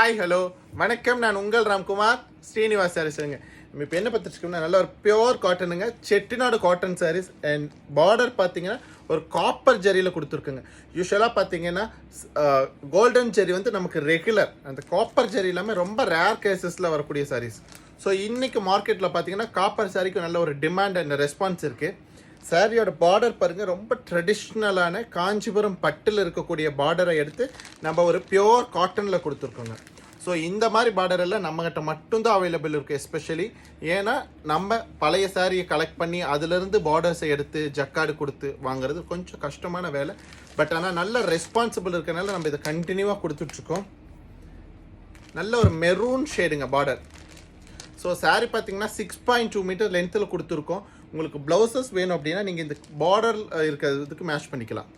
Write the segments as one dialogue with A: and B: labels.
A: Hi hello வணக்கம். நான் உங்கள் ராம்குமார் ஸ்ரீனிவாஸ் சாரீஸுங்க. நம்ம இப்போ என்ன பார்த்துருக்கோம்னா நல்ல ஒரு பியோர் காட்டனுங்க, Chettinad cotton sarees. And border பார்த்தீங்கன்னா ஒரு காப்பர் ஜரியில் கொடுத்துருக்குங்க. யூஸ்வலாக பார்த்தீங்கன்னா கோல்டன் ஜெரி வந்து நமக்கு ரெகுலர், அந்த காப்பர் ஜெரி இல்லாமல் ரொம்ப ரேர் கேசஸில் வரக்கூடிய சாரீஸ். ஸோ இன்றைக்கி மார்க்கெட்டில் பார்த்தீங்கன்னா காப்பர் சாரீக்கு நல்ல ஒரு டிமாண்ட் அண்ட் ரெஸ்பான்ஸ் இருக்குது. சாரியோட பார்டர் பாருங்கள், ரொம்ப ட்ரெடிஷ்னலான காஞ்சிபுரம் பட்டில் இருக்கக்கூடிய பார்டரை எடுத்து நம்ம ஒரு பியோர் காட்டனில் கொடுத்துருக்கோங்க. ஸோ இந்த மாதிரி பார்டர் எல்லாம் நம்மகிட்ட மட்டும்தான் அவைலபிள் இருக்குது. எஸ்பெஷலி ஏன்னா நம்ம பழைய சாரியை கலெக்ட் பண்ணி அதிலிருந்து பார்டர்ஸை எடுத்து ஜக்காடு கொடுத்து வாங்குறது கொஞ்சம் கஷ்டமான வேலை. பட் ஆனால் நல்ல ரெஸ்பான்சிபிள் இருக்கிறனால நம்ம இதை கண்டினியூவாக கொடுத்துட்ருக்கோம். நல்ல ஒரு மெரூன் ஷேடுங்க பார்டர். ஸோ சாரீ பார்த்தீங்கன்னா 6.2 மீட்டர் லென்த்தில் கொடுத்துருக்கோம். உங்களுக்கு ப்ளவுசஸ் வேணும் அப்படின்னா நீங்கள் இந்த பார்டர் இருக்கிறதுக்கு மேட்ச் பண்ணிக்கலாம்.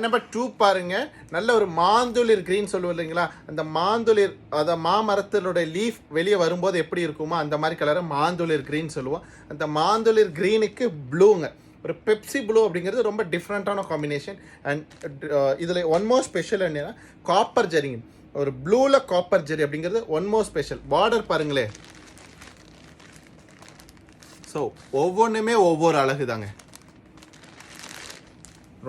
A: நம்பர் 2 பாருங்க, நல்ல ஒரு மாந்துளிர் கிரீன் சொல்லுவோம் இல்லைங்களா, அந்த மாந்துளிர், அதை மாமரத்தினுடைய லீஃப் வெளியே வரும்போது எப்படி இருக்குமோ அந்த மாதிரி கலரை மாந்துளிர் கிரீன் சொல்லுவோம். அந்த மாந்துளிர் கிரீனுக்கு ப்ளூங்க, ஒரு பெப்சி ப்ளூ அப்படிங்கிறது ரொம்ப டிஃப்ரெண்ட்டான காம்பினேஷன். அண்ட் இதில் ஒன் மோர் ஸ்பெஷல் என்னன்னா காப்பர் ஜெரிங்க, ஒரு ப்ளூவில் காப்பர் ஜெரி அப்படிங்கிறது ஒன் மோர் ஸ்பெஷல். பார்டர் பாருங்களேன். ஸோ ஒவ்வொன்றுமே ஒவ்வொரு அழகு தாங்க,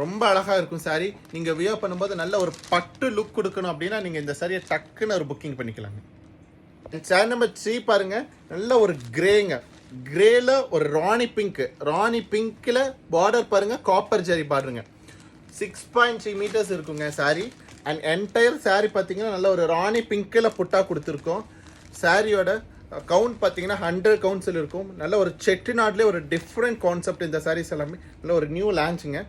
A: ரொம்ப அழகாக இருக்கும் சாரி. நீங்கள் வியர் பண்ணும்போது நல்ல ஒரு பட்டு லுக் கொடுக்கணும் அப்படின்னா நீங்கள் இந்த சாரியை டக்குன்னு ஒரு புக்கிங் பண்ணிக்கலாங்க. சாரி நம்பர் 3 பாருங்கள், நல்ல ஒரு கிரேங்க, கிரேல ஒரு ராணி பிங்க், ராணி பிங்க்கில் பார்டர் பாருங்கள், காப்பர் ஜெரி பார்டருங்க. 6.3 மீட்டர்ஸ் இருக்குங்க சாரி. அண்ட் என்டையர் சாரி பார்த்தீங்கன்னா நல்ல ஒரு ராணி பிங்க்கில் புட்டா கொடுத்துருக்கோம். சாரியோட கவுண்ட் பார்த்தீங்கன்னா 100 கவுண்ட்ஸில் இருக்கும். நல்ல ஒரு செட்டிநாட்லேயே ஒரு டிஃப்ரெண்ட் கான்செப்ட் இந்த சாரீஸ் எல்லாமே. நல்ல ஒரு நியூ லான்ச்சுங்க.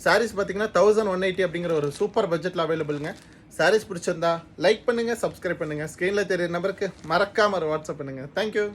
A: சாரீஸ் பார்த்தீங்கன்னா 1180 அப்படிங்கிற ஒரு சூப்பர் பட்ஜெட்டில் அவைலபிளுங்க. சாரீஸ் பிடிச்சிருந்தா லைக் பண்ணுங்கள், சப்ஸ்கிரைப் பண்ணுங்கள். ஸ்க்ரீனில் தெரியுற நம்பருக்கு மறக்காமல் ஒரு வாட்ஸ்அப் பண்ணுங்கள். தேங்க்யூ.